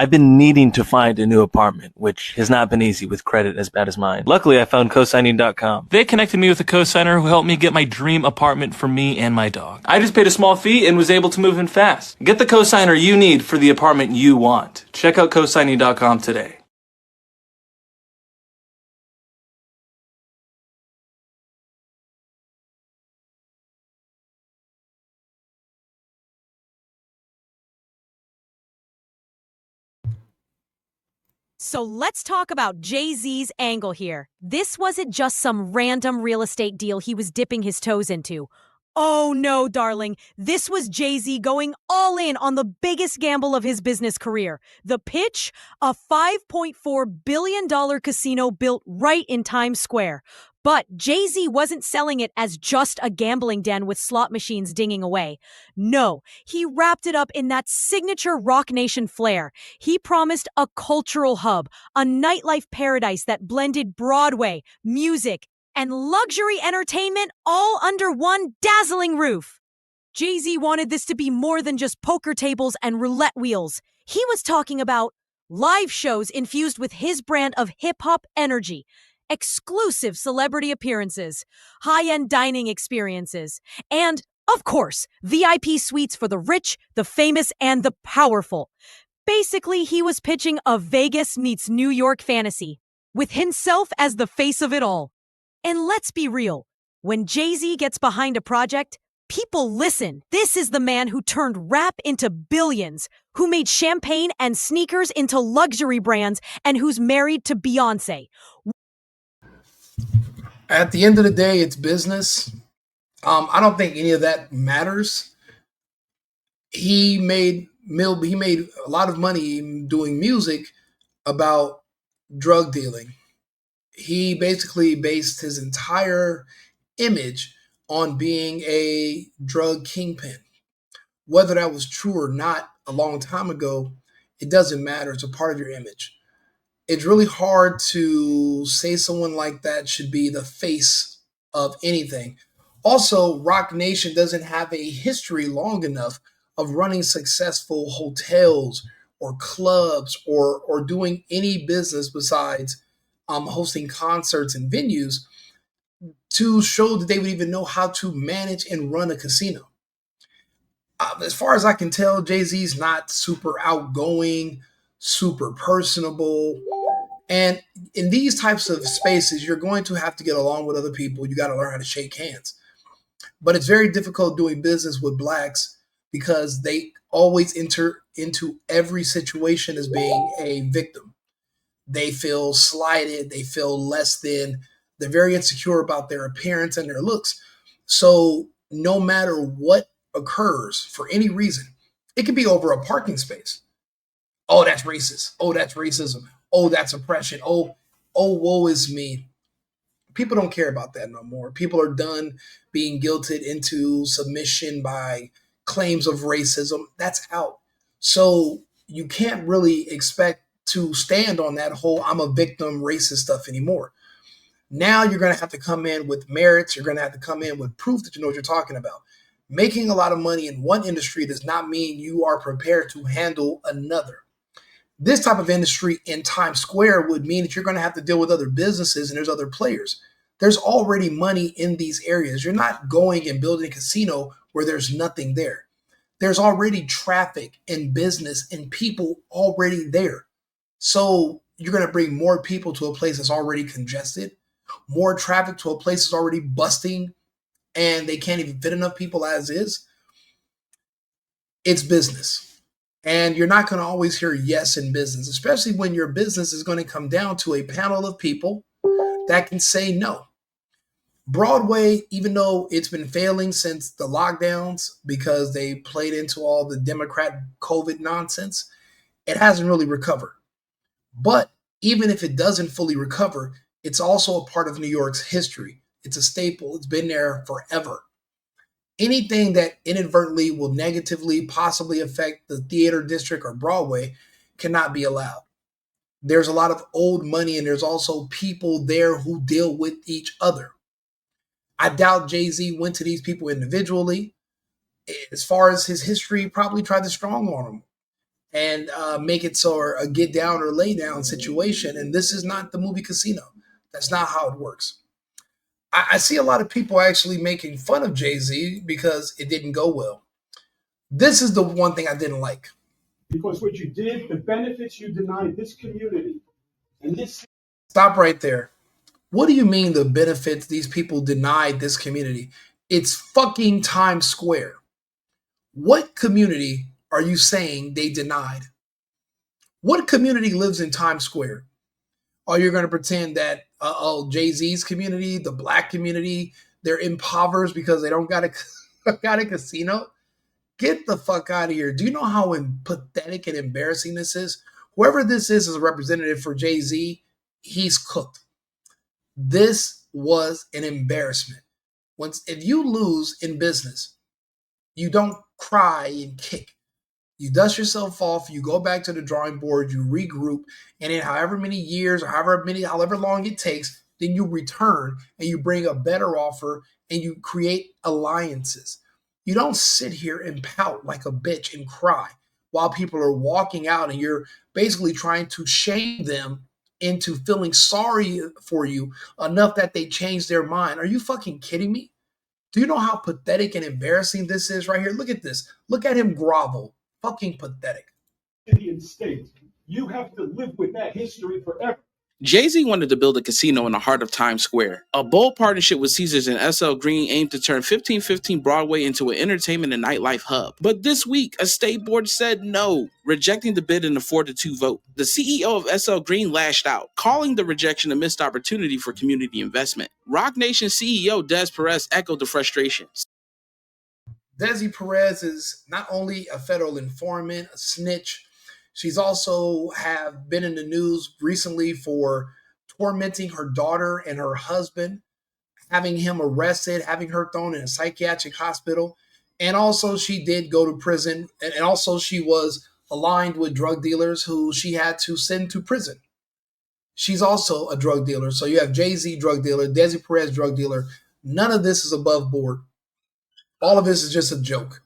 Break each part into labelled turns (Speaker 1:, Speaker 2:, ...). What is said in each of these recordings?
Speaker 1: I've been needing to find a new apartment, which has not been easy with credit as bad as mine. Luckily, I found cosigning.com. They connected me with a cosigner who helped me get my dream apartment for me and my dog. I just paid a small fee and was able to move in fast. Get the cosigner you need for the apartment you want. Check out cosigning.com today.
Speaker 2: So let's talk about Jay-Z's angle here. This wasn't just some random real estate deal he was dipping his toes into. Oh no, darling. This was Jay-Z going all in on the biggest gamble of his business career. The pitch? A $5.4 billion casino built right in Times Square. But Jay-Z wasn't selling it as just a gambling den with slot machines dinging away. No, he wrapped it up in that signature Rock Nation flair. He promised a cultural hub, a nightlife paradise that blended Broadway, music, and luxury entertainment all under one dazzling roof. Jay-Z wanted this to be more than just poker tables and roulette wheels. He was talking about live shows infused with his brand of hip-hop energy, exclusive celebrity appearances, high-end dining experiences, and, of course, VIP suites for the rich, the famous, and the powerful. Basically, he was pitching a Vegas meets New York fantasy, with himself as the face of it all. And let's be real, when Jay-Z gets behind a project, people listen. This is the man who turned rap into billions, who made champagne and sneakers into luxury brands, and who's married to Beyoncé.
Speaker 3: At the end of the day, it's business. I don't think any of that matters. He made a lot of money doing music about drug dealing. He basically based his entire image on being a drug kingpin. Whether that was true or not a long time ago, it doesn't matter. It's a part of your image. It's really hard to say someone like that should be the face of anything. Also, Rock Nation doesn't have a history long enough of running successful hotels or clubs or doing any business besides hosting concerts and venues to show that they would even know how to manage and run a casino. As far as I can tell, Jay Z's not super outgoing, super personable. And in these types of spaces, you're going to have to get along with other people. You got to learn how to shake hands. But it's very difficult doing business with blacks because they always enter into every situation as being a victim. They feel slighted, they feel less than, they're very insecure about their appearance and their looks. So no matter what occurs for any reason, it could be over a parking space. Oh, that's racist. Oh, that's racism. Oh, that's oppression. Oh, woe is me. People don't care about that no more. People are done being guilted into submission by claims of racism. That's out. So you can't really expect to stand on that whole I'm a victim racist stuff anymore. Now you're going to have to come in with merits. You're going to have to come in with proof that you know what you're talking about. Making a lot of money in one industry does not mean you are prepared to handle another. This type of industry in Times Square would mean that you're going to have to deal with other businesses and there's other players. There's already money in these areas. You're not going and building a casino where there's nothing there. There's already traffic and business and people already there. So you're going to bring more people to a place that's already congested, more traffic to a place that's already busting, and they can't even fit enough people as is. It's business. And you're not going to always hear yes in business, especially when your business is going to come down to a panel of people that can say no. Broadway, even though it's been failing since the lockdowns because they played into all the Democrat COVID nonsense, it hasn't really recovered. But even if it doesn't fully recover, it's also a part of New York's history. It's a staple. It's been there forever. Anything that inadvertently will negatively possibly affect the theater district or Broadway cannot be allowed. There's a lot of old money and there's also people there who deal with each other. I doubt Jay-Z went to these people individually. As far as his history, probably tried to strong arm them. and make it so or a get down or lay down situation. And this is not the movie Casino. That's not how it works. I see a lot of people actually making fun of Jay-Z because it didn't go well. This is the one thing I didn't like.
Speaker 4: Because what you did, the benefits you denied this community, and this.
Speaker 3: Stop right there. What do you mean the benefits these people denied this community? It's fucking Times Square. What community are you saying they denied? What community lives in Times Square? Are you going to pretend that Jay-Z's community, the black community, they're impoverished because they don't got a casino? Get the fuck out of here. Do you know how pathetic and embarrassing this is? Whoever this is a representative for Jay-Z, he's cooked. This was an embarrassment. If you lose in business, you don't cry and kick. You dust yourself off, you go back to the drawing board, you regroup, and in however many years or however long it takes, then you return and you bring a better offer and you create alliances. You don't sit here and pout like a bitch and cry while people are walking out and you're basically trying to shame them into feeling sorry for you enough that they change their mind. Are you fucking kidding me? Do you know how pathetic and embarrassing this is right here? Look at this. Look at him grovel. Fucking pathetic.
Speaker 4: Indian state. You have to live with that history forever.
Speaker 5: Jay-Z wanted to build a casino in the heart of Times Square. A bold partnership with Caesars and SL Green aimed to turn 1515 Broadway into an entertainment and nightlife hub. But this week, a state board said no, rejecting the bid in a 4-2 vote. The CEO of SL Green lashed out, calling the rejection a missed opportunity for community investment. Roc Nation CEO Des Perez echoed the frustration.
Speaker 3: Desi Perez is not only a federal informant, a snitch, she's also have been in the news recently for tormenting her daughter and her husband, having him arrested, having her thrown in a psychiatric hospital. And also she did go to prison. And also she was aligned with drug dealers who she had to send to prison. She's also a drug dealer. So you have Jay-Z drug dealer, Desi Perez drug dealer. None of this is above board. All of this is just a joke.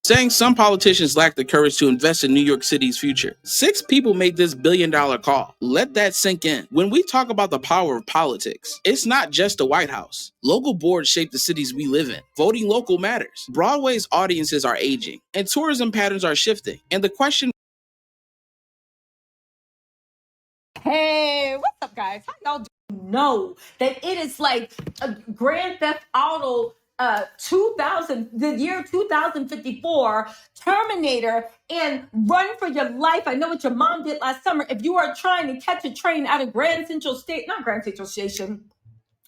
Speaker 5: Saying some politicians lack the courage to invest in New York City's future. 6 people made this billion-dollar call. Let that sink in. When we talk about the power of politics, it's not just the White House. Local boards shape the cities we live in. Voting local matters. Broadway's audiences are aging, and tourism patterns are shifting. And the question...
Speaker 6: Hey, what's up, guys? How y'all do know that it is like a Grand Theft Auto 2000, the year 2054, Terminator, and Run for Your Life? I know what your mom did last summer. If you are trying to catch a train out of not Grand Central Station,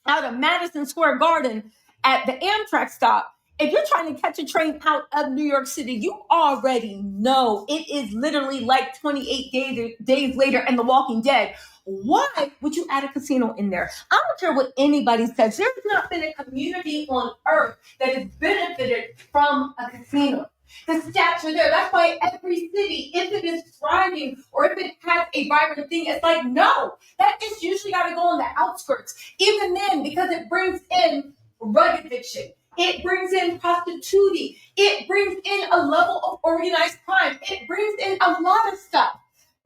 Speaker 6: out of Madison Square Garden at the Amtrak stop, if you're trying to catch a train out of New York City, you already know it is literally like 28 days later and The Walking Dead. Why would you add a casino in there? I don't care what anybody says. There's not been a community on earth that has benefited from a casino. The stats are there. That's why every city, if it is thriving or if it has a vibrant thing, it's like, no, that is usually got to go on the outskirts. Even then, because it brings in drug addiction. It brings in prostitution. It brings in a level of organized crime. It brings in a lot of stuff.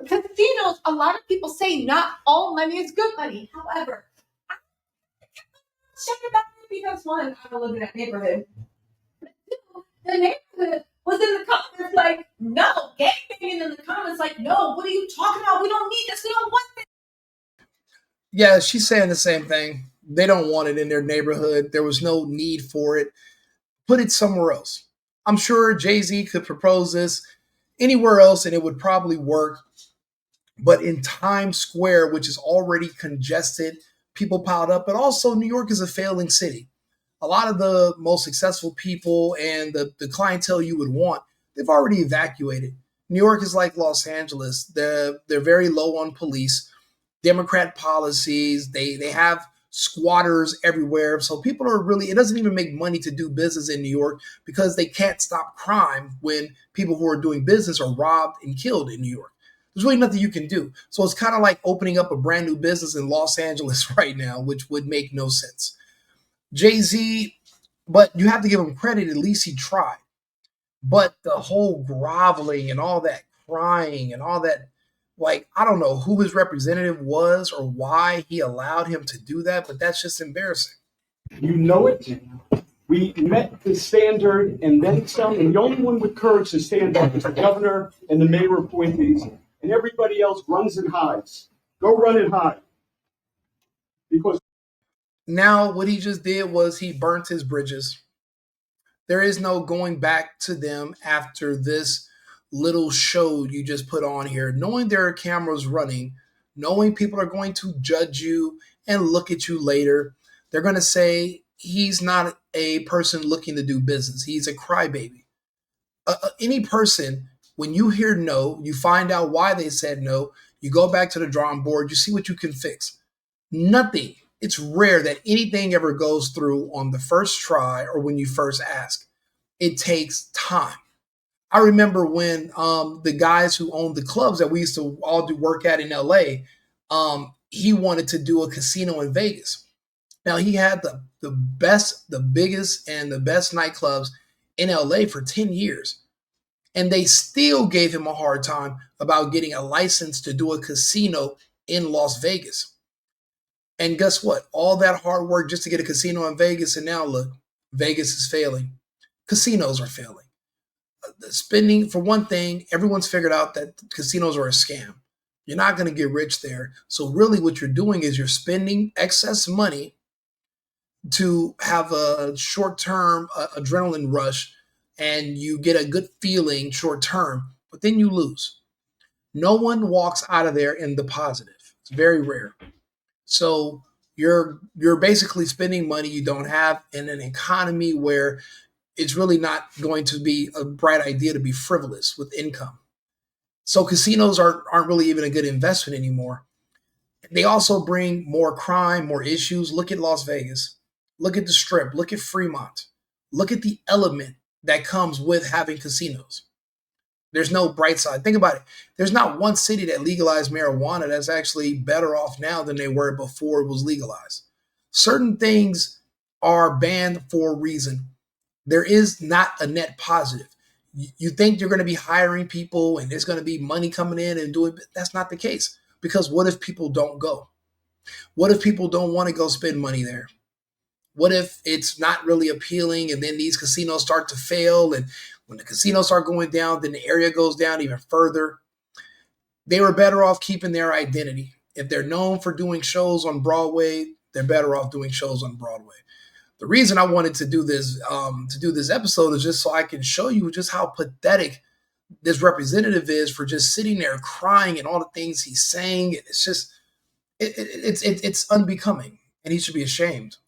Speaker 6: Casinos, a lot of people say not all money is good money. However, check it out because one, I live in that neighborhood. The neighborhood was in the comments like, no, gay banging in the comments like, no, what are you talking about? We don't need this. We don't want this.
Speaker 3: Yeah, she's saying the same thing. They don't want it in their neighborhood. There was no need for it. Put it somewhere else. I'm sure Jay-Z could propose this anywhere else and it would probably work. But in Times Square, which is already congested, people piled up. But also New York is a failing city. A lot of the most successful people and the clientele you would want, they've already evacuated. New York is like Los Angeles. They're very low on police. Democrat policies. They have squatters everywhere. So people are really, it doesn't even make money to do business in New York because they can't stop crime when people who are doing business are robbed and killed in New York. There's really nothing you can do. So it's kind of like opening up a brand new business in Los Angeles right now, which would make no sense. Jay-Z, but you have to give him credit. At least he tried. But the whole groveling and all that crying and all that, like, I don't know who his representative was or why he allowed him to do that, but that's just embarrassing.
Speaker 4: You know it. We met the standard and then some, and the only one with courage to stand up is the governor and the mayor appointees, and everybody else runs and hides. Go run and hide. Because
Speaker 3: Now, what he just did was he burnt his bridges. There is no going back to them after this little show you just put on here. Knowing there are cameras running, knowing people are going to judge you and look at you later, they're going to say he's not a person looking to do business. He's a crybaby. Any person, when you hear no, you find out why they said no, you go back to the drawing board, you see what you can fix. Nothing. It's rare that anything ever goes through on the first try or when you first ask. It takes time. I remember when the guys who owned the clubs that we used to all do work at in LA, he wanted to do a casino in Vegas. Now he had the best, the biggest, and the best nightclubs in LA for 10 years. And they still gave him a hard time about getting a license to do a casino in Las Vegas. And guess what? All that hard work just to get a casino in Vegas, and now look, Vegas is failing. Casinos are failing. Spending, for one thing, everyone's figured out that casinos are a scam. You're not going to get rich there. So really what you're doing is you're spending excess money to have a short-term adrenaline rush, and you get a good feeling short-term, but then you lose. No one walks out of there in the positive. It's very rare. So you're basically spending money you don't have in an economy where it's really not going to be a bright idea to be frivolous with income. So casinos aren't really even a good investment anymore. They also bring more crime, more issues. Look at Las Vegas. Look at the Strip. Look at Fremont. Look at the element that comes with having casinos. There's no bright side. Think about it. There's not one city that legalized marijuana that's actually better off now than they were before it was legalized. Certain things are banned for a reason. There is not a net positive. You think you're going to be hiring people and there's going to be money coming in and doing, that's not the case. Because what if people don't go? What if people don't want to go spend money there? What if it's not really appealing and then these casinos start to fail, and when the casinos start going down, then the area goes down even further? They were better off keeping their identity. If they're known for doing shows on Broadway, they're better off doing shows on Broadway. The reason I wanted to do this episode is just so I can show you just how pathetic this representative is for just sitting there crying and all the things he's saying. It's just it's unbecoming, and he should be ashamed.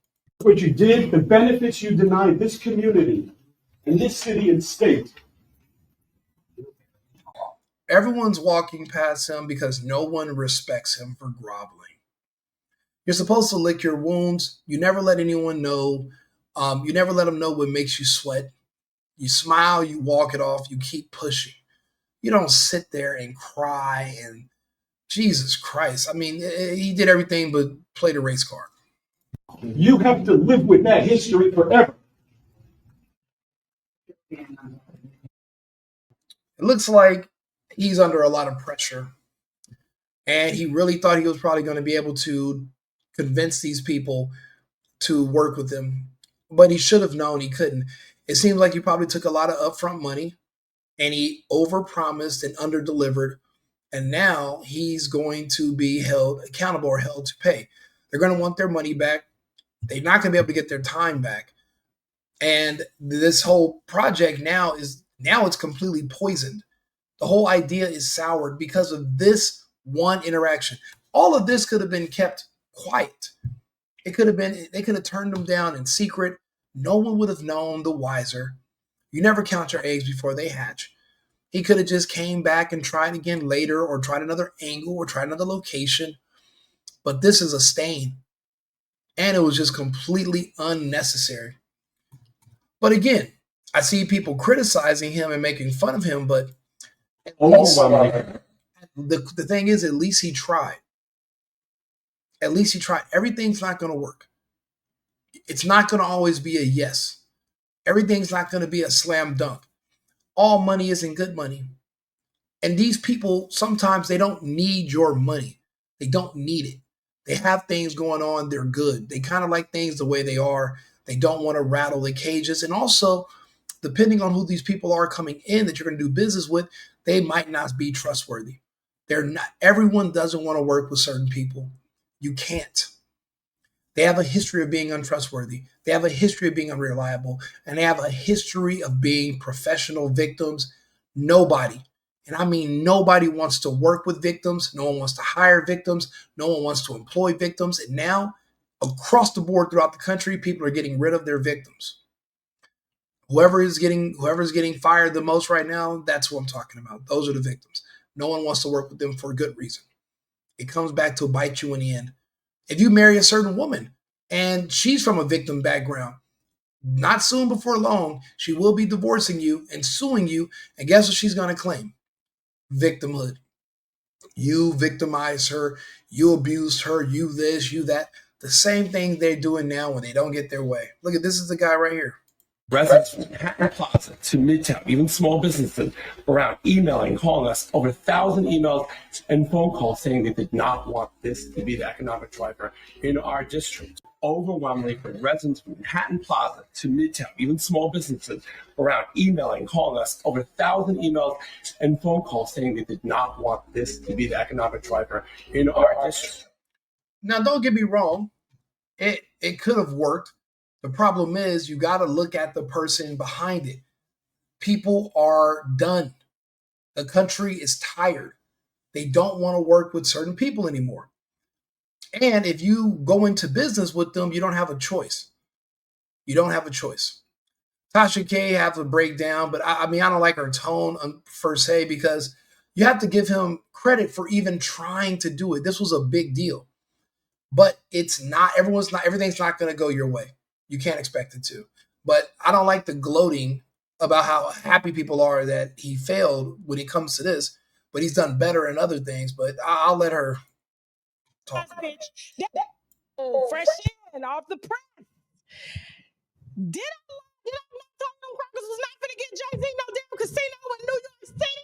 Speaker 4: what you did, the benefits you denied this community and this city and state.
Speaker 3: Everyone's walking past him because no one respects him for groveling. You're supposed to lick your wounds. You never let anyone know. You never let them know what makes you sweat. You smile, you walk it off, you keep pushing. You don't sit there and cry and Jesus Christ. I mean, he did everything but play the race card.
Speaker 4: You have to live with that history forever.
Speaker 3: It looks like he's under a lot of pressure. And he really thought he was probably going to be able to convince these people to work with him. But he should have known he couldn't. It seems like he probably took a lot of upfront money and he overpromised and underdelivered. And now he's going to be held accountable or held to pay. They're going to want their money back. They're not going to be able to get their time back. And this whole project now it's completely poisoned. The whole idea is soured because of this one interaction. All of this could have been kept quiet. They could have turned them down in secret. No one would have known the wiser. You never count your eggs before they hatch. He could have just came back and tried again later, or tried another angle, or tried another location. But this is a stain. And it was just completely unnecessary. But again, I see people criticizing him and making fun of him, but at least, the thing is, at least he tried. At least he tried. Everything's not going to work. It's not going to always be a yes. Everything's not going to be a slam dunk. all money isn't good money. And these people, sometimes they don't need your money. They don't need it. They have things going on. They're good. They kind of like things the way they are. They don't want to rattle the cages. And also, depending on who these people are coming in that you're going to do business with, they might not be trustworthy. They're not. Everyone doesn't want to work with certain people. You can't. They have a history of being untrustworthy. They have a history of being unreliable. And they have a history of being professional victims. Nobody, and I mean nobody, wants to work with victims. No one wants to hire victims. No one wants to employ victims. And now, across the board throughout the country, people are getting rid of their victims. Whoever's getting fired the most right now, that's what I'm talking about. Those are the victims. No one wants to work with them for a good reason. It comes back to bite you in the end. If you marry a certain woman and she's from a victim background, not soon before long, she will be divorcing you and suing you. And guess what she's going to claim? Victimhood. You victimized her. You abused her. You this, you that. The same thing they're doing now when they don't get their way. Look at this is the guy right here.
Speaker 7: Residents from Manhattan Plaza to Midtown, even small businesses around emailing, calling us over 1,000 emails and phone calls saying they did not want this to be the economic driver in our district. Overwhelmingly, from residents from Manhattan Plaza to Midtown, even small businesses around emailing, calling us over 1,000 emails and phone calls saying they did not want this to be the economic driver in our district.
Speaker 3: Now, don't get me wrong. It could have worked. The problem is you got to look at the person behind it. People are done. The country is tired. They don't want to work with certain people anymore. And if you go into business with them, you don't have a choice. You don't have a choice. Tasha K has a breakdown, but I mean, I don't like her tone per se, because you have to give him credit for even trying to do it. This was a big deal. But it's not, everything's not going to go your way. You can't expect it to. But I don't like the gloating about how happy people are that he failed when it comes to this. But he's done better in other things. But I'll let her talk.
Speaker 8: Fresh in off the press. Did I talk them crackers was not gonna get Jay-Z no damn casino in New York City?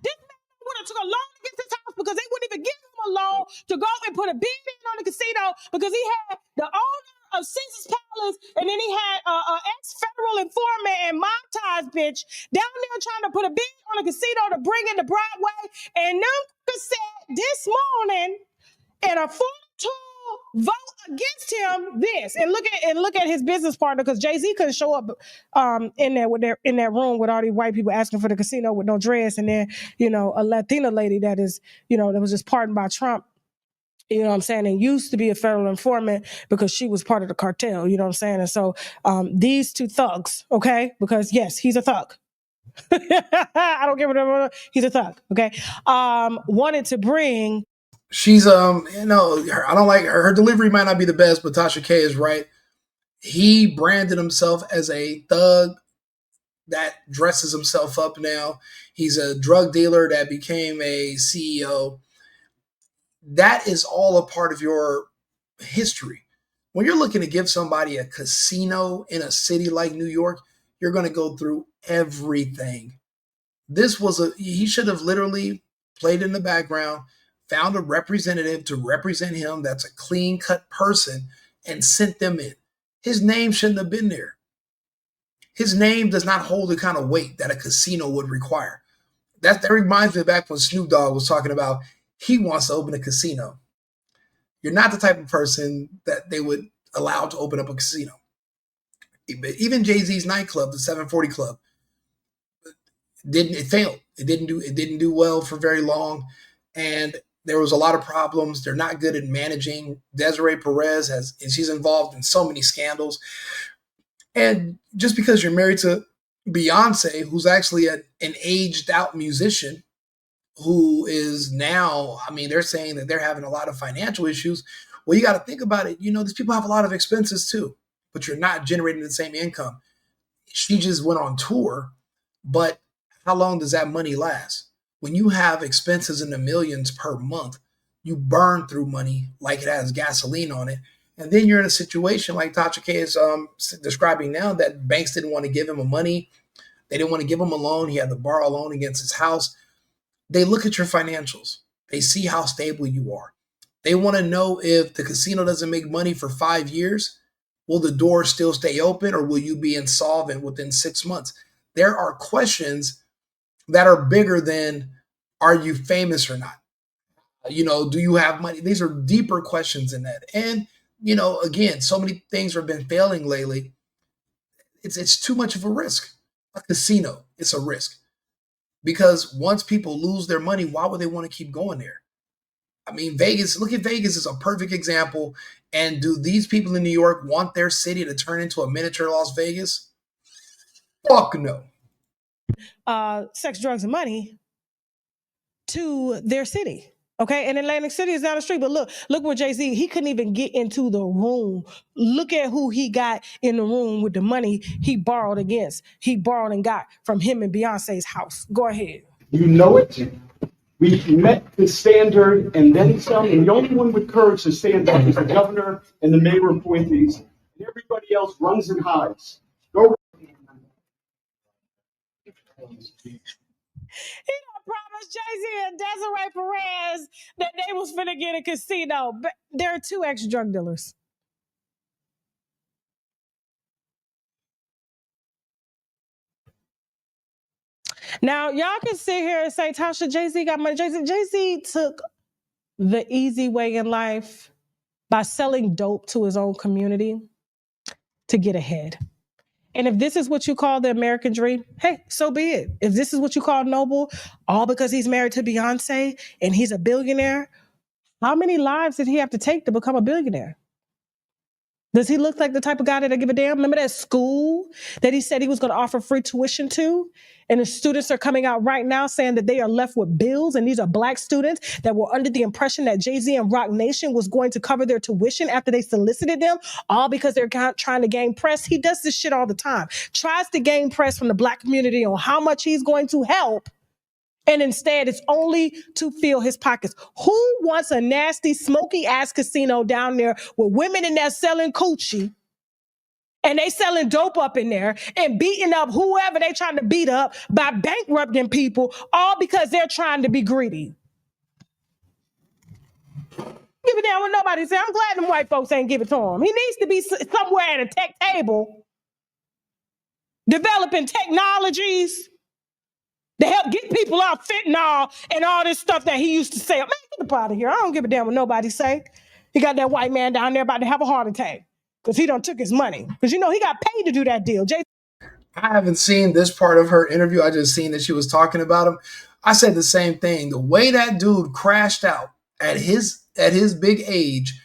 Speaker 8: This man would have took a loan against his house because they wouldn't even give him a loan to go and put a bid in on the casino, because he had the owner of Caesar's Palace, and then he had an ex-federal informant and mob ties bitch down there trying to put a bid on a casino to bring in the Broadway. And them said this morning in a 4-2 vote against him this, and look at his business partner, because Jay-Z couldn't show up in that room with all these white people asking for the casino with no dress, and then a Latina lady that was just pardoned by Trump. You know what I'm saying? And used to be a federal informant because she was part of the cartel. You know what I'm saying? And so these two thugs, okay? Because yes, he's a thug. I don't give a damn. He's a thug, okay? Wanted to bring.
Speaker 3: She's I don't like her delivery might not be the best, but Tasha K is right. He branded himself as a thug that dresses himself up now. He's a drug dealer that became a CEO. That is all a part of your history. When you're looking to give somebody a casino in a city like New York, you're going to go through everything. He should have literally played in the background, found a representative to represent him that's a clean-cut person, and sent them in. His name shouldn't have been there. His name does not hold the kind of weight that a casino would require. That reminds me of back when Snoop Dogg was talking about he wants to open a casino. You're not the type of person that they would allow to open up a casino. Even Jay-Z's nightclub, the 740 Club, it failed. It didn't do well for very long, and there was a lot of problems. They're not good at managing. Desiree Perez she's involved in so many scandals. And just because you're married to Beyonce, who's actually an aged out musician, who is now, they're saying that they're having a lot of financial issues. Well, you got to think about it. These people have a lot of expenses too, but you're not generating the same income. She just went on tour, but how long does that money last? When you have expenses in the millions per month, you burn through money like it has gasoline on it. And then you're in a situation like Tasha K is describing now that banks didn't want to give him money. They didn't want to give him a loan. He had to borrow a loan against his house. They look at your financials. They see how stable you are. They want to know if the casino doesn't make money for 5 years, will the door still stay open or will you be insolvent within 6 months? There are questions that are bigger than are you famous or not? Do you have money? These are deeper questions than that. And, again, so many things have been failing lately. It's too much of a risk. A casino, it's a risk. Because once people lose their money, why would they want to keep going there? I mean, Vegas, look at Vegas as a perfect example. And do these people in New York want their city to turn into a miniature Las Vegas? Fuck no.
Speaker 8: Sex, drugs, and money to their city. Okay, and Atlantic City is down the street. But look where Jay-Z, he couldn't even get into the room. Look at who he got in the room with the money he borrowed against. He borrowed and got from him and Beyonce's house. Go ahead.
Speaker 4: You know it. We met the standard and then some, and the only one with courage to stand up is the governor and the mayor appointees. And everybody else runs and hides. Go.
Speaker 8: He done promised Jay-Z and Desiree Perez that they was finna get a casino. But there are 2 ex-drug dealers. Now, y'all can sit here and say, Tasha, Jay-Z got money. Jay-Z took the easy way in life by selling dope to his own community to get ahead. And if this is what you call the American dream, hey, so be it. If this is what you call noble, all because he's married to Beyonce and he's a billionaire, how many lives did he have to take to become a billionaire? Does he look like the type of guy that I give a damn? Remember that school that he said he was going to offer free tuition to? And the students are coming out right now saying that they are left with bills. And these are Black students that were under the impression that Jay-Z and Roc Nation was going to cover their tuition after they solicited them, all because they're trying to gain press. He does this shit all the time. Tries to gain press from the Black community on how much he's going to help. And instead, it's only to fill his pockets. Who wants a nasty, smoky-ass casino down there with women in there selling coochie and they selling dope up in there and beating up whoever they trying to beat up by bankrupting people, all because they're trying to be greedy? Give it down with nobody say. I'm glad them white folks ain't give it to him. He needs to be somewhere at a tech table developing technologies to help get people off fentanyl and all this stuff that he used to say. Man, get up out of here. I don't give a damn what nobody say. He got that white man down there about to have a heart attack because he done took his money. Because, he got paid to do that deal.
Speaker 3: I haven't seen this part of her interview. I just seen that she was talking about him. I said the same thing. The way that dude crashed out at his big age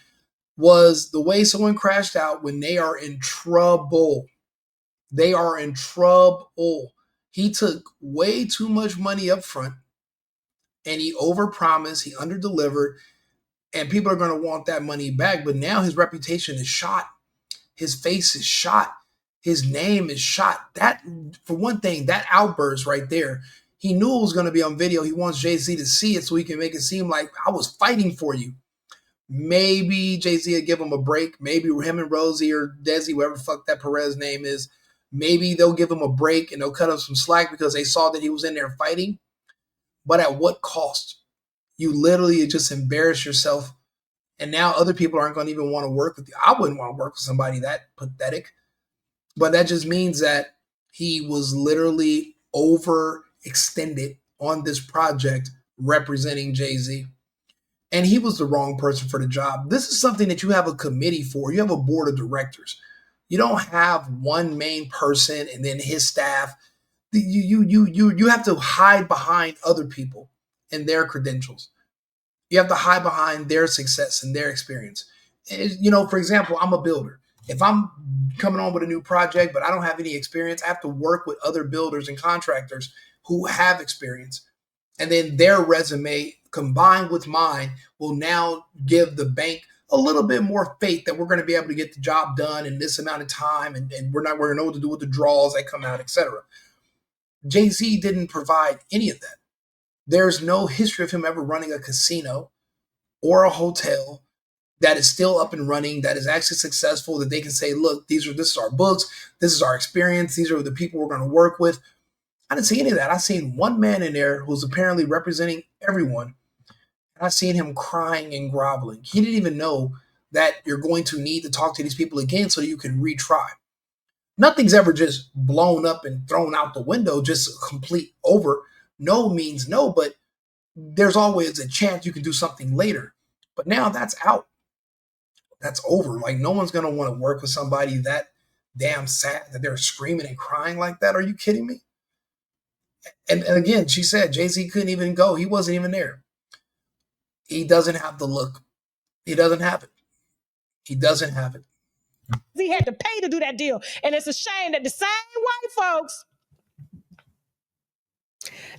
Speaker 3: was the way someone crashed out when they are in trouble. They are in trouble. He took way too much money up front and he overpromised, he underdelivered, and people are going to want that money back. But now his reputation is shot. His face is shot. His name is shot. That, for one thing, that outburst right there, he knew it was going to be on video. He wants Jay-Z to see it so he can make it seem like I was fighting for you. Maybe Jay-Z would give him a break. Maybe him and Rosie or Desi, whatever the fuck that Perez name is, maybe they'll give him a break and they'll cut him some slack because they saw that he was in there fighting. But at what cost? You literally just embarrass yourself. And now other people aren't going to even want to work with you. I wouldn't want to work with somebody that pathetic. But that just means that he was literally overextended on this project representing Jay-Z. And he was the wrong person for the job. This is something that you have a committee for. You have a board of directors. You don't have one main person and then his staff. You have to hide behind other people and their credentials. You have to hide behind their success and their experience. For example, I'm a builder. If I'm coming on with a new project, but I don't have any experience, I have to work with other builders and contractors who have experience. And then their resume combined with mine will now give the bank a little bit more faith that we're going to be able to get the job done in this amount of time, and we're going to know what to do with the draws that come out, etc. Jay-Z didn't provide any of that. There's no history of him ever running a casino or a hotel that is still up and running, that is actually successful, that they can say, look, this is our books, this is our experience, these are the people we're going to work with. I didn't see any of that. I seen one man in there who's apparently representing everyone. I seen him crying and groveling. He didn't even know that you're going to need to talk to these people again so that you can retry. Nothing's ever just blown up and thrown out the window, just complete over. No means no, but there's always a chance you can do something later. But now that's out. That's over. Like, no one's going to want to work with somebody that damn sad that they're screaming and crying like that. Are you kidding me? And again, she said Jay-Z couldn't even go. He wasn't even there. He doesn't have the look. He doesn't have it. He doesn't have it.
Speaker 8: He had to pay to do that deal. And it's a shame that the same white folks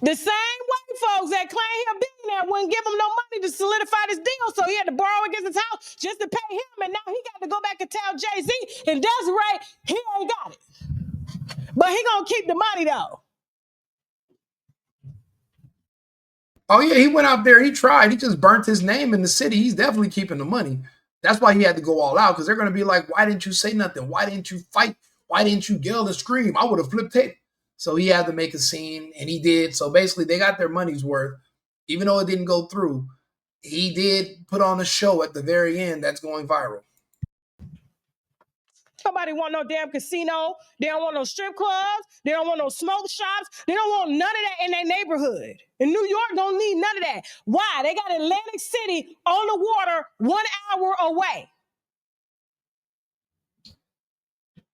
Speaker 8: that claim he a billionaire wouldn't give him no money to solidify this deal. So he had to borrow against his house just to pay him. And now he got to go back and tell Jay-Z and Desiree he ain't got it. But he gonna keep the money though.
Speaker 3: Oh yeah, he went out there, he tried. He just burnt his name in the city. He's definitely keeping the money. That's why he had to go all out, because they're going to be like, why didn't you say nothing? Why didn't you fight? Why didn't you yell and scream? I would have flipped tape. So he had to make a scene, and he did. So basically, they got their money's worth. Even though it didn't go through, he did put on a show at the very end that's going viral.
Speaker 8: Nobody want no damn casino. They don't want no strip clubs. They don't want no smoke shops. They don't want none of that in their neighborhood. And New York don't need none of that. Why? They got Atlantic City on the water 1 hour away.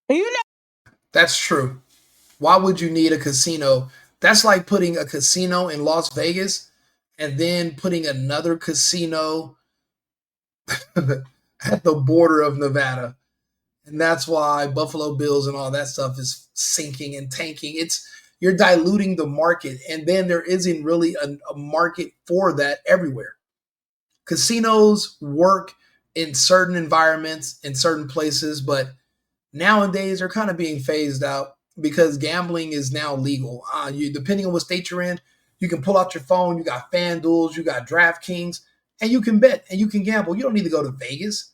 Speaker 8: And you know.
Speaker 3: That's true. Why would you need a casino? That's like putting a casino in Las Vegas and then putting another casino at the border of Nevada. And that's why Buffalo Bills and all that stuff is sinking and tanking. You're diluting the market, and then there isn't really a market for that everywhere. Casinos work in certain environments, in certain places, but nowadays they're kind of being phased out because gambling is now legal. Depending on what state you're in, you can pull out your phone. You got FanDuels, you got DraftKings, and you can bet and you can gamble. You don't need to go to Vegas.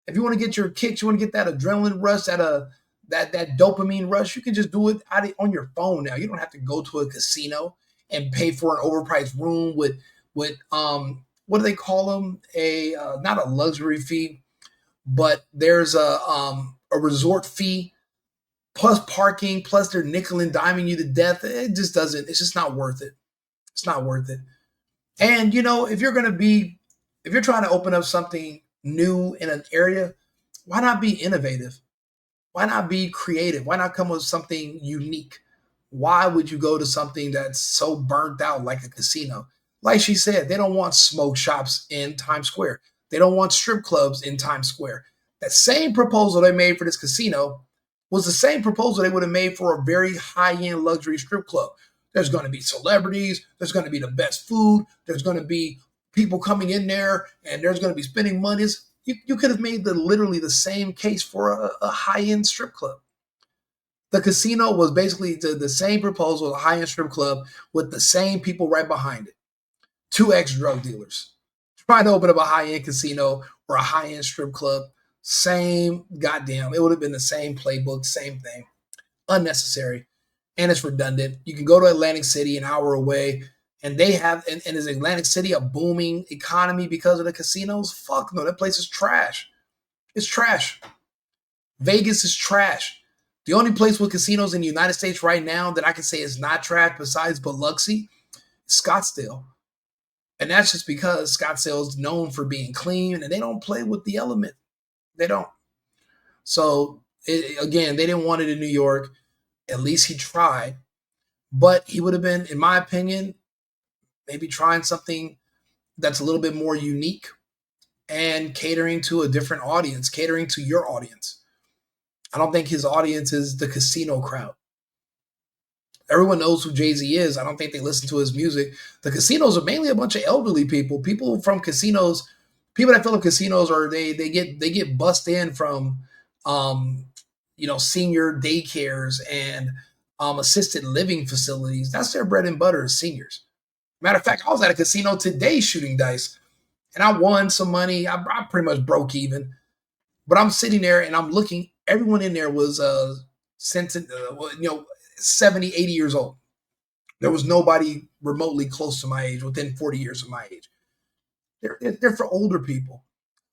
Speaker 3: If you want to get your kicks, you want to get that adrenaline rush, that dopamine rush, you can just do it on your phone now. You don't have to go to a casino and pay for an overpriced room with what do they call them? Not a luxury fee, but there's a resort fee plus parking, plus they're nickel and diming you to death. It's just not worth it. It's not worth it. And if you're trying to open up something new in an area, why not be innovative? Why not be creative? Why not come with something unique? Why would you go to something that's so burnt out like a casino? Like she said, they don't want smoke shops in Times Square. They don't want strip clubs in Times Square. That same proposal they made for this casino was the same proposal they would have made for a very high-end luxury strip club. There's going to be celebrities. There's going to be the best food. There's going to be people coming in there, and there's going to be spending monies. You could have made literally the same case for a high-end strip club. The casino was basically the same proposal, a high-end strip club with the same people right behind it. 2 ex-drug dealers trying to open up a high-end casino or a high-end strip club. Same goddamn. It would have been the same playbook, same thing. Unnecessary. And it's redundant. You can go to Atlantic City an hour away, and they have, and is Atlantic City a booming economy because of the casinos? Fuck no, that place is trash. It's trash. Vegas is trash. The only place with casinos in the United States right now that I can say is not trash besides Biloxi is Scottsdale. And that's just because Scottsdale is known for being clean, and they don't play with the element. They don't. So, again, they didn't want it in New York. At least he tried. But he would have been, in my opinion, maybe trying something that's a little bit more unique and catering to a different audience, catering to your audience. I don't think his audience is the casino crowd. Everyone knows who Jay-Z is. I don't think they listen to his music. The casinos are mainly a bunch of elderly people. People from casinos, people that fill up casinos, or they get bussed in from senior daycares and assisted living facilities. That's their bread and butter, is seniors. Matter of fact, I was at a casino today shooting dice, and I won some money. I pretty much broke even, but I'm sitting there and I'm looking. Everyone in there was sentenced, 70, 80 years old. There was nobody remotely close to my age, within 40 years of my age. They're for older people.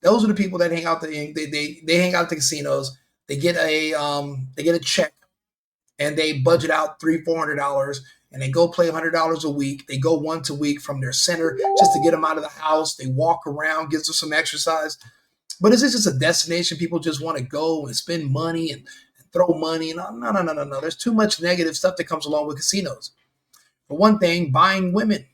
Speaker 3: Those are the people that hang out. They hang out at the casinos. They get a check, and they budget out $300-400, and they go play $100 a week. They go once a week from their center just to get them out of the house. They walk around, gives them some exercise. But is this just a destination people just want to go and spend money and throw money? No. There's too much negative stuff that comes along with casinos. For one thing, buying women,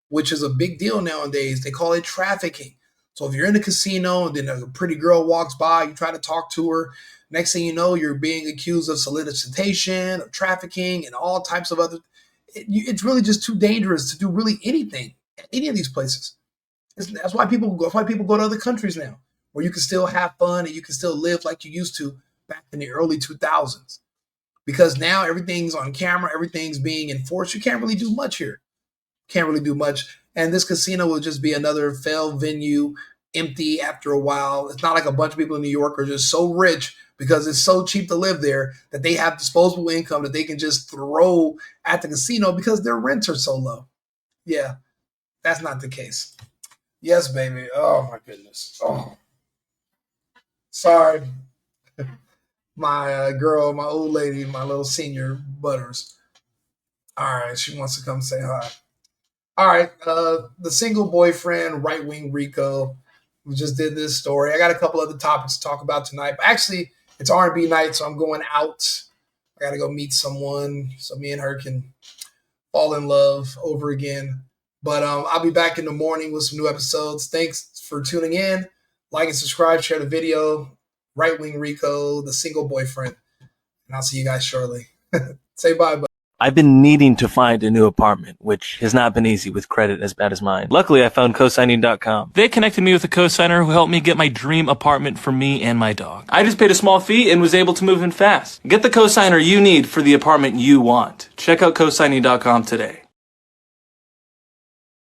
Speaker 3: which is a big deal nowadays. They call it trafficking. So if you're in a casino and then a pretty girl walks by, you try to talk to her. Next thing you know, you're being accused of solicitation, of trafficking, and all types of other. It's really just too dangerous to do really anything at any of these places. That's why people go. That's why people go to other countries now, where you can still have fun and you can still live like you used to back in the early 2000s. Because now everything's on camera, everything's being enforced. You can't really do much here. Can't really do much. And this casino will just be another failed venue, empty after a while. It's not like a bunch of people in New York are just so rich because it's so cheap to live there that they have disposable income that they can just throw at the casino because their rents are so low. Yeah, that's not the case. Yes, baby. Oh, my goodness. Oh, sorry. My girl, my old lady, my little senior Butters. All right, she wants to come say hi. All right, the single boyfriend, right-wing Rico. We just did this story. I got a couple other topics to talk about tonight. But actually, it's R&B night, so I'm going out. I got to go meet someone so me and her can fall in love over again. But I'll be back in the morning with some new episodes. Thanks for tuning in. Like and subscribe, share the video. Right-wing Rico, the single boyfriend. And I'll see you guys shortly. Say bye, bye.
Speaker 1: I've been needing to find a new apartment, which has not been easy with credit as bad as mine. Luckily, I found cosigning.com. They connected me with a cosigner who helped me get my dream apartment for me and my dog. I just paid a small fee and was able to move in fast. Get the cosigner you need for the apartment you want. Check out cosigning.com today.